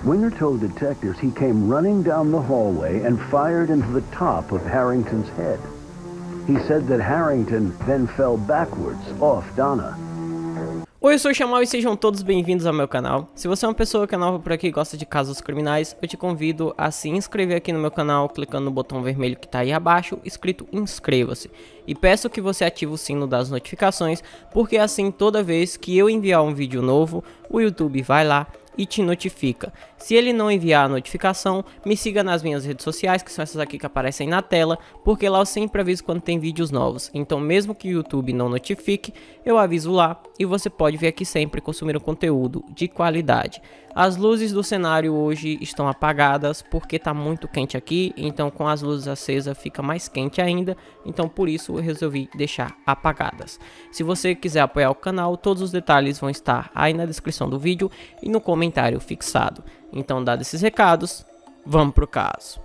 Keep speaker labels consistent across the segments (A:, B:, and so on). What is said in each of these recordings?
A: Winger told detectives he came running down the hallway and fired into the top of Harrington's head. He said that Harrington then fell backwards off Donna.
B: Oi, eu sou o Chamal e sejam todos bem-vindos ao meu canal. Se você é uma pessoa que é nova por aqui e gosta de casos criminais, eu te convido a se inscrever aqui no meu canal, clicando no botão vermelho que está aí abaixo, escrito inscreva-se. E peço que você ative o sino das notificações, porque assim toda vez que eu enviar um vídeo novo, o YouTube vai lá e te notifica. Se ele não enviar a notificação, me siga nas minhas redes sociais, que são essas aqui que aparecem na tela, porque lá eu sempre aviso quando tem vídeos novos. Então mesmo que o YouTube não notifique, eu aviso lá e você pode vir aqui sempre consumir um conteúdo de qualidade. As luzes do cenário hoje estão apagadas porque tá muito quente aqui, então com as luzes acesas fica mais quente ainda, então por isso eu resolvi deixar apagadas. Se você quiser apoiar o canal, todos os detalhes vão estar aí na descrição do vídeo e no comentário fixado. Então, dados esses recados, vamos pro caso.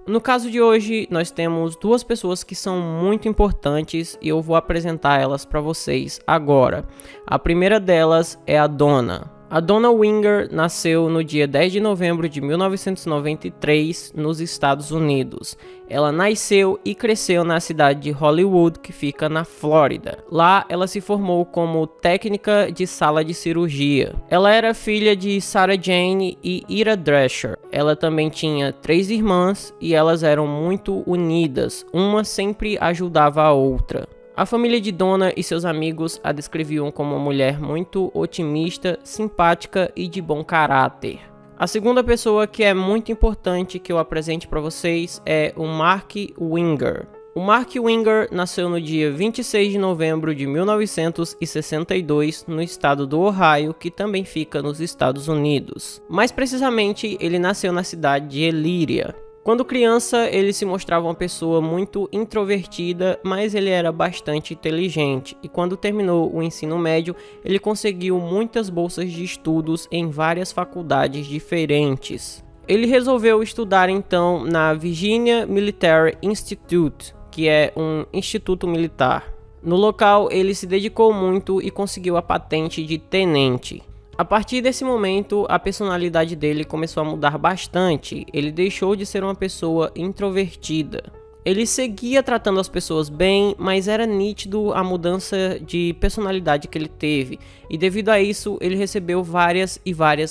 B: No caso de hoje, nós temos duas pessoas que são muito importantes e eu vou apresentar elas para vocês agora. A primeira delas é a Donna. A Donna Winger nasceu no dia 10 de novembro de 1993 nos Estados Unidos. Ela nasceu e cresceu na cidade de Hollywood, que fica na Flórida. Lá ela se formou como técnica de sala de cirurgia. Ela era filha de Sarah Jane e Ira Drescher. Ela também tinha 3 irmãs e elas eram muito unidas. Uma sempre ajudava a outra. A família de Donna e seus amigos a descreviam como uma mulher muito otimista, simpática e de bom caráter. A segunda pessoa que é muito importante que eu apresente para vocês é o Mark Winger. O Mark Winger nasceu no dia 26 de novembro de 1962 no estado do Ohio, que também fica nos Estados Unidos. Mais precisamente, ele nasceu na cidade de Elyria. Quando criança, ele se mostrava uma pessoa muito introvertida, mas ele era bastante inteligente. E quando terminou o ensino médio, ele conseguiu muitas bolsas de estudos em várias faculdades diferentes. Ele resolveu estudar então na Virginia Military Institute, que é um instituto militar. No local, ele se dedicou muito e conseguiu a patente de tenente. A partir desse momento, a personalidade dele começou a mudar bastante. Ele deixou de ser uma pessoa introvertida. Ele seguia tratando as pessoas bem, mas era nítido a mudança de personalidade que ele teve. E devido a isso, ele recebeu várias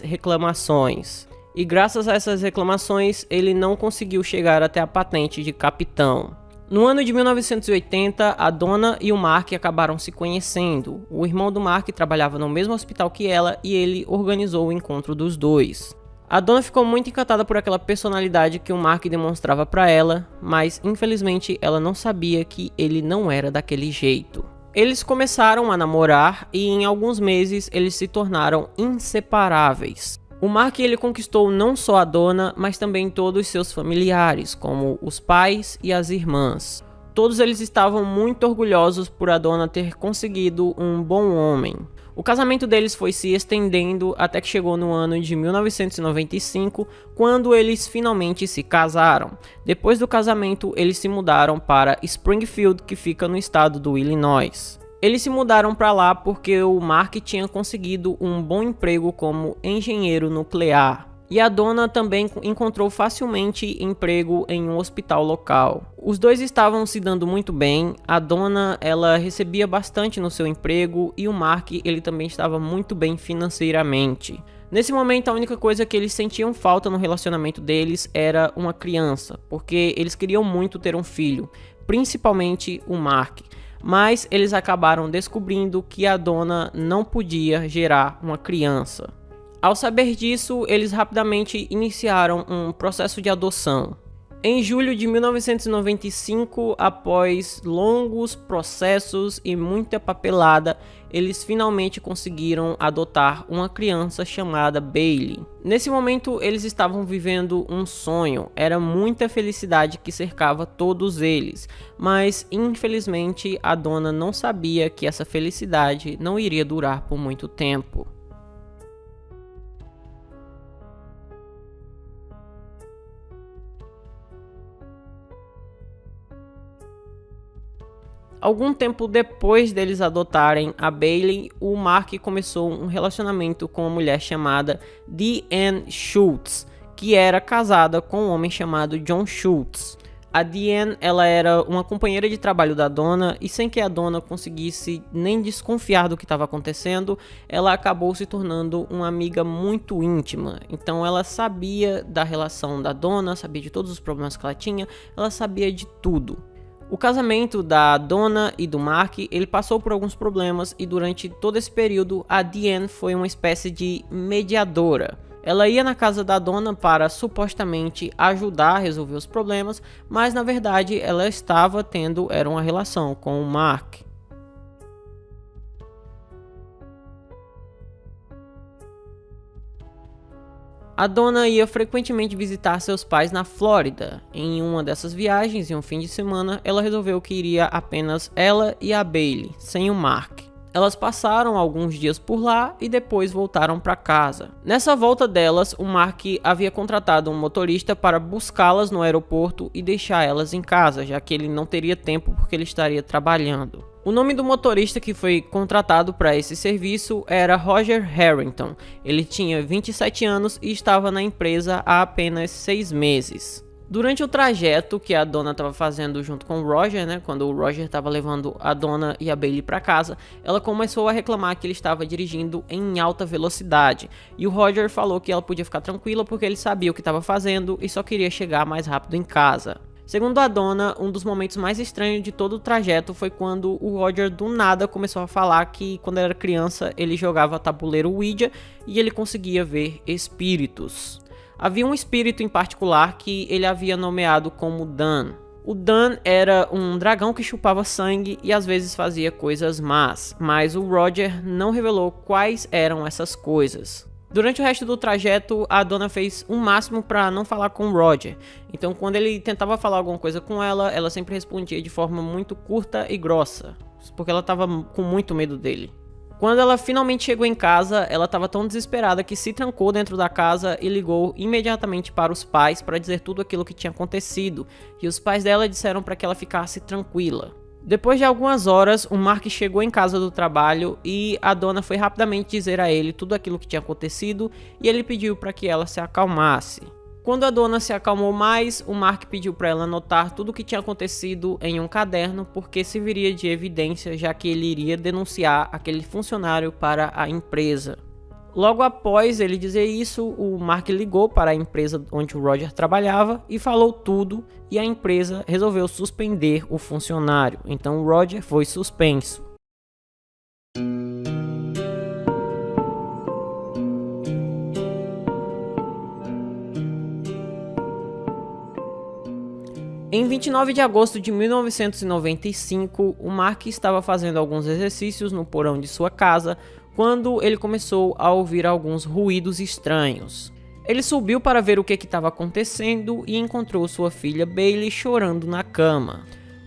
B: reclamações. E graças a essas reclamações, ele não conseguiu chegar até a patente de capitão. No ano de 1980, a Donna e o Mark acabaram se conhecendo. O irmão do Mark trabalhava no mesmo hospital que ela e ele organizou o encontro dos dois. A Donna ficou muito encantada por aquela personalidade que o Mark demonstrava para ela, mas infelizmente ela não sabia que ele não era daquele jeito. Eles começaram a namorar e em alguns meses eles se tornaram inseparáveis. O Mark ele conquistou não só a Donna, mas também todos os seus familiares, como os pais e as irmãs. Todos eles estavam muito orgulhosos por a Donna ter conseguido um bom homem. O casamento deles foi se estendendo até que chegou no ano de 1995, quando eles finalmente se casaram. Depois do casamento, eles se mudaram para Springfield, que fica no estado do Illinois. Eles se mudaram para lá porque o Mark tinha conseguido um bom emprego como engenheiro nuclear. E a Donna também encontrou facilmente emprego em um hospital local. Os dois estavam se dando muito bem. A Donna, ela recebia bastante no seu emprego e o Mark, ele também estava muito bem financeiramente. Nesse momento, a única coisa que eles sentiam falta no relacionamento deles era uma criança, porque eles queriam muito ter um filho, principalmente o Mark. Mas eles acabaram descobrindo que a Donna não podia gerar uma criança. Ao saber disso, eles rapidamente iniciaram um processo de adoção. Em julho de 1995, após longos processos e muita papelada, eles finalmente conseguiram adotar uma criança chamada Bailey. Nesse momento, eles estavam vivendo um sonho, era muita felicidade que cercava todos eles, mas infelizmente a dona não sabia que essa felicidade não iria durar por muito tempo. Algum tempo depois deles adotarem a Bailey, o Mark começou um relacionamento com uma mulher chamada Deanne Schultz, que era casada com um homem chamado John Schultz. A Deanne, ela era uma companheira de trabalho da dona e sem que a dona conseguisse nem desconfiar do que estava acontecendo, ela acabou se tornando uma amiga muito íntima. Então ela sabia da relação da dona, sabia de todos os problemas que ela tinha, ela sabia de tudo. O casamento da dona e do Mark, ele passou por alguns problemas e durante todo esse período a Deanne foi uma espécie de mediadora. Ela ia na casa da dona para supostamente ajudar a resolver os problemas, mas na verdade ela estava tendo uma relação com o Mark. A dona ia frequentemente visitar seus pais na Flórida. Em uma dessas viagens, em um fim de semana, ela resolveu que iria apenas ela e a Bailey, sem o Mark. Elas passaram alguns dias por lá e depois voltaram para casa. Nessa volta delas, o Mark havia contratado um motorista para buscá-las no aeroporto e deixar elas em casa, já que ele não teria tempo porque ele estaria trabalhando. O nome do motorista que foi contratado para esse serviço era Roger Harrington. Ele tinha 27 anos e estava na empresa há apenas 6 meses. Durante o trajeto que a dona estava fazendo junto com o Roger, quando o Roger estava levando a dona e a Bailey para casa, ela começou a reclamar que ele estava dirigindo em alta velocidade. E o Roger falou que ela podia ficar tranquila porque ele sabia o que estava fazendo e só queria chegar mais rápido em casa. Segundo a dona, um dos momentos mais estranhos de todo o trajeto foi quando o Roger do nada começou a falar que quando era criança ele jogava tabuleiro Ouija e ele conseguia ver espíritos. Havia um espírito em particular que ele havia nomeado como Dan. O Dan era um dragão que chupava sangue e às vezes fazia coisas más, mas o Roger não revelou quais eram essas coisas. Durante o resto do trajeto, a dona fez o máximo para não falar com o Roger. Então, quando ele tentava falar alguma coisa com ela, ela sempre respondia de forma muito curta e grossa, porque ela estava com muito medo dele. Quando ela finalmente chegou em casa, ela estava tão desesperada que se trancou dentro da casa e ligou imediatamente para os pais para dizer tudo aquilo que tinha acontecido. E os pais dela disseram para que ela ficasse tranquila. Depois de algumas horas, o Mark chegou em casa do trabalho e a dona foi rapidamente dizer a ele tudo aquilo que tinha acontecido e ele pediu para que ela se acalmasse. Quando a dona se acalmou mais, o Mark pediu para ela anotar tudo o que tinha acontecido em um caderno porque serviria de evidência, já que ele iria denunciar aquele funcionário para a empresa. Logo após ele dizer isso, o Mark ligou para a empresa onde o Roger trabalhava e falou tudo, e a empresa resolveu suspender o funcionário. Então o Roger foi suspenso. Em 29 de agosto de 1995, o Mark estava fazendo alguns exercícios no porão de sua casa quando ele começou a ouvir alguns ruídos estranhos. Ele subiu para ver o que estava acontecendo e encontrou sua filha Bailey chorando na cama.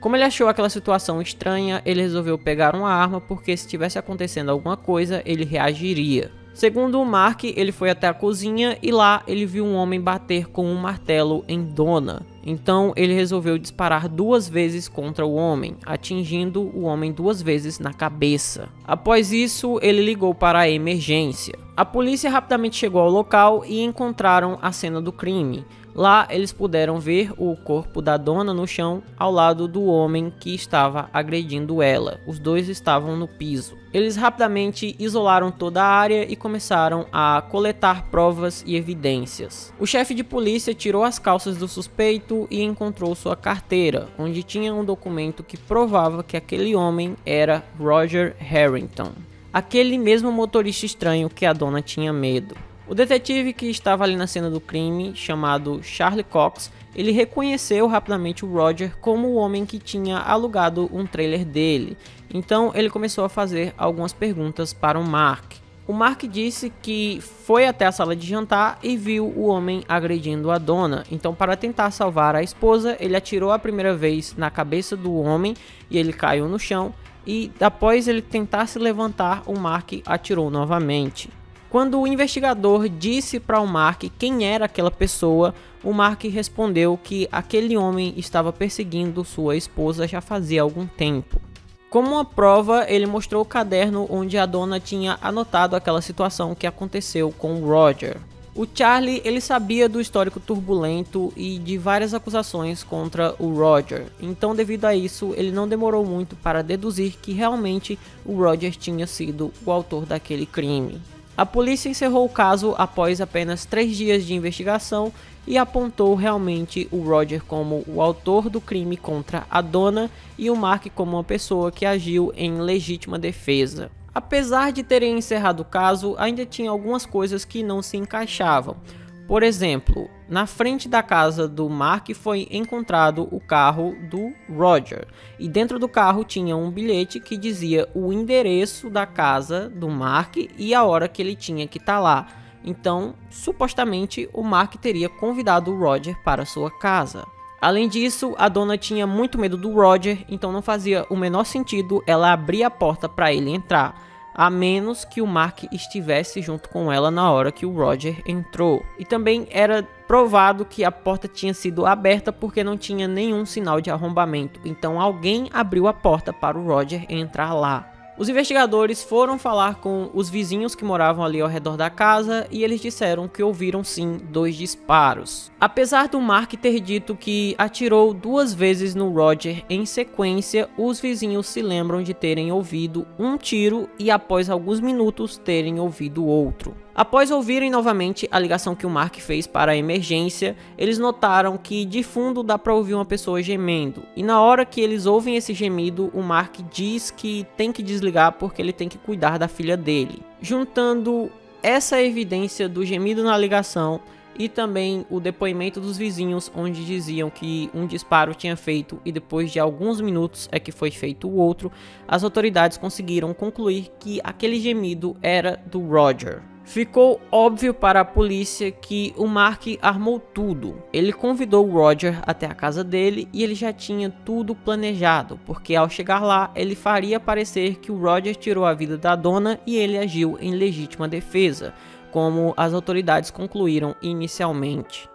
B: Como ele achou aquela situação estranha, ele resolveu pegar uma arma porque se tivesse acontecendo alguma coisa, ele reagiria. Segundo o Mark, ele foi até a cozinha e lá ele viu um homem bater com um martelo em Donna. Então ele resolveu disparar 2 vezes contra o homem, atingindo o homem 2 vezes na cabeça. Após isso, ele ligou para a emergência. A polícia rapidamente chegou ao local e encontraram a cena do crime. Lá eles puderam ver o corpo da dona no chão ao lado do homem que estava agredindo ela. Os dois estavam no piso. Eles rapidamente isolaram toda a área e começaram a coletar provas e evidências. O chefe de polícia tirou as calças do suspeito e encontrou sua carteira, onde tinha um documento que provava que aquele homem era Roger Harrington, aquele mesmo motorista estranho que a dona tinha medo. O detetive que estava ali na cena do crime, chamado Charlie Cox, ele reconheceu rapidamente o Roger como o homem que tinha alugado um trailer dele. Então ele começou a fazer algumas perguntas para o Mark. O Mark disse que foi até a sala de jantar e viu o homem agredindo a dona. Então, para tentar salvar a esposa, ele atirou a primeira vez na cabeça do homem e ele caiu no chão. E após ele tentar se levantar, o Mark atirou novamente. Quando o investigador disse para o Mark quem era aquela pessoa, o Mark respondeu que aquele homem estava perseguindo sua esposa já fazia algum tempo. Como uma prova, ele mostrou o caderno onde a dona tinha anotado aquela situação que aconteceu com o Roger. O Charlie, ele sabia do histórico turbulento e de várias acusações contra o Roger, então devido a isso ele não demorou muito para deduzir que realmente o Roger tinha sido o autor daquele crime. A polícia encerrou o caso após apenas 3 dias de investigação e apontou realmente o Roger como o autor do crime contra a dona e o Mark como uma pessoa que agiu em legítima defesa. Apesar de terem encerrado o caso, ainda tinha algumas coisas que não se encaixavam. Por exemplo, na frente da casa do Mark foi encontrado o carro do Roger, e dentro do carro tinha um bilhete que dizia o endereço da casa do Mark e a hora que ele tinha que estar lá. Então, supostamente, o Mark teria convidado o Roger para sua casa. Além disso, a dona tinha muito medo do Roger, então não fazia o menor sentido ela abrir a porta para ele entrar, a menos que o Mark estivesse junto com ela na hora que o Roger entrou. E também era provado que a porta tinha sido aberta porque não tinha nenhum sinal de arrombamento, então alguém abriu a porta para o Roger entrar lá. Os investigadores foram falar com os vizinhos que moravam ali ao redor da casa e eles disseram que ouviram sim 2 disparos. Apesar do Mark ter dito que atirou 2 vezes no Roger em sequência, os vizinhos se lembram de terem ouvido um tiro e após alguns minutos terem ouvido outro. Após ouvirem novamente a ligação que o Mark fez para a emergência, eles notaram que de fundo dá para ouvir uma pessoa gemendo. E na hora que eles ouvem esse gemido, o Mark diz que tem que desligar porque ele tem que cuidar da filha dele. Juntando essa evidência do gemido na ligação e também o depoimento dos vizinhos, onde diziam que um disparo tinha feito e depois de alguns minutos é que foi feito o outro, as autoridades conseguiram concluir que aquele gemido era do Roger. Ficou óbvio para a polícia que o Mark armou tudo. Ele convidou o Roger até a casa dele e ele já tinha tudo planejado, porque ao chegar lá ele faria parecer que o Roger tirou a vida da dona e ele agiu em legítima defesa, como as autoridades concluíram inicialmente.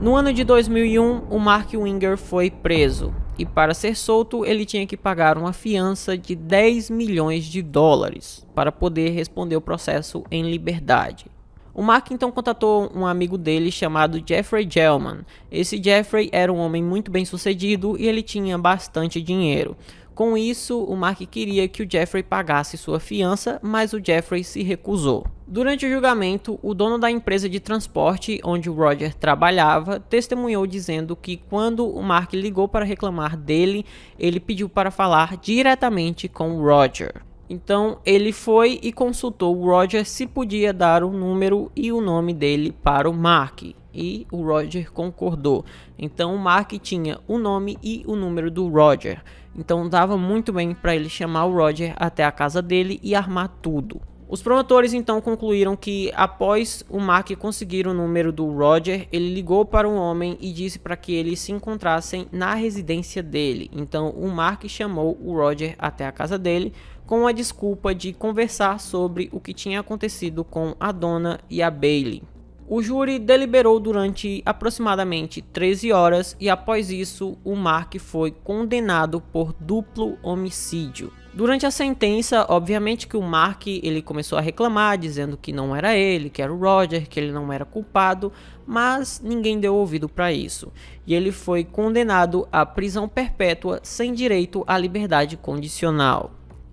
B: No ano de 2001, o Mark Winger foi preso, e para ser solto ele tinha que pagar uma fiança de 10 milhões de dólares para poder responder o processo em liberdade. O Mark então contatou um amigo dele chamado Jeffrey Gellman. Esse Jeffrey era um homem muito bem sucedido e ele tinha bastante dinheiro. Com isso, o Mark queria que o Jeffrey pagasse sua fiança, mas o Jeffrey se recusou. Durante o julgamento, o dono da empresa de transporte onde o Roger trabalhava testemunhou dizendo que quando o Mark ligou para reclamar dele, ele pediu para falar diretamente com o Roger. Então ele foi e consultou o Roger se podia dar o número e o nome dele para o Mark. E o Roger concordou. Então o Mark tinha o nome e o número do Roger. Então dava muito bem para ele chamar o Roger até a casa dele e armar tudo. Os promotores então concluíram que após o Mark conseguir o número do Roger, ele ligou para um homem e disse para que eles se encontrassem na residência dele. Então o Mark chamou o Roger até a casa dele com a desculpa de conversar sobre o que tinha acontecido com a dona e a Bailey. O júri deliberou durante aproximadamente 13 horas e após isso o Mark foi condenado por duplo homicídio. Durante a sentença, obviamente que o Mark ele começou a reclamar, dizendo que não era ele, que era o Roger, que ele não era culpado, mas ninguém deu ouvido para isso. E ele foi condenado à prisão perpétua sem direito à liberdade condicional.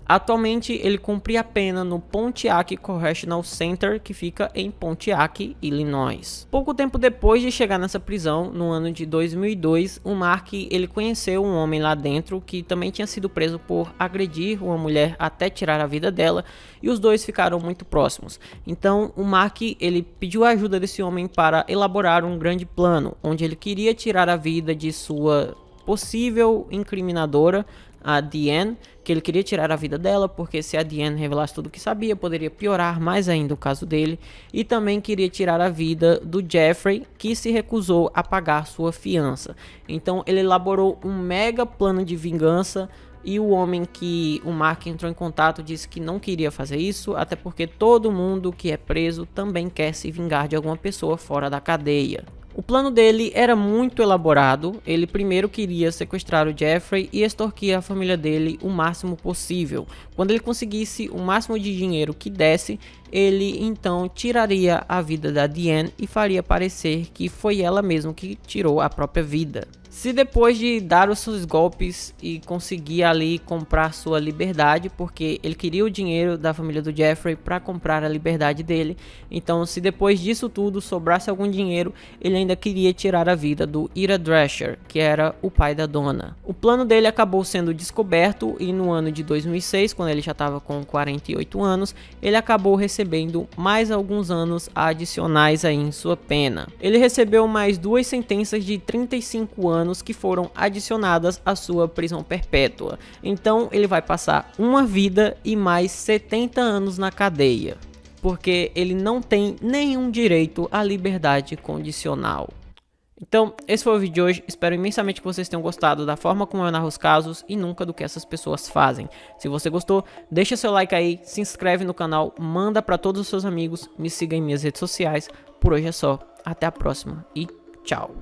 B: Atualmente ele cumpre a pena no Pontiac Correctional Center, que fica em Pontiac, Illinois. Pouco tempo depois de chegar nessa prisão, no ano de 2002, o Mark ele conheceu um homem lá dentro que também tinha sido preso por agredir uma mulher até tirar a vida dela, e os dois ficaram muito próximos. Então o Mark ele pediu a ajuda desse homem para elaborar um grande plano, onde ele queria tirar a vida de sua possível incriminadora, a Diane, que ele queria tirar a vida dela, porque se a Diane revelasse tudo o que sabia, poderia piorar mais ainda o caso dele, e também queria tirar a vida do Jeffrey, que se recusou a pagar sua fiança. Então ele elaborou um mega plano de vingança, e o homem que o Mark entrou em contato disse que não queria fazer isso, até porque todo mundo que é preso também quer se vingar de alguma pessoa fora da cadeia. O plano dele era muito elaborado. Ele primeiro queria sequestrar o Jeffrey e extorquir a família dele o máximo possível. Quando ele conseguisse o máximo de dinheiro que desse, ele então tiraria a vida da Diane e faria parecer que foi ela mesma que tirou a própria vida. Se depois de dar os seus golpes e conseguir ali comprar sua liberdade, porque ele queria o dinheiro da família do Jeffrey para comprar a liberdade dele, então se depois disso tudo sobrasse algum dinheiro, ele ainda queria tirar a vida do Ira Drescher, que era o pai da Donna. O plano dele acabou sendo descoberto e no ano de 2006, quando ele já estava com 48 anos, ele acabou recebendo mais alguns anos adicionais aí em sua pena. Ele recebeu mais 2 sentenças de 35 anos que foram adicionadas à sua prisão perpétua. Então ele vai passar uma vida e mais 70 anos na cadeia, porque ele não tem nenhum direito à liberdade condicional. Então, esse foi o vídeo de hoje. Espero imensamente que vocês tenham gostado da forma como eu narro os casos e nunca do que essas pessoas fazem. Se você gostou, deixa seu like aí, se inscreve no canal, manda para todos os seus amigos, me siga em minhas redes sociais. Por hoje é só. Até a próxima e tchau.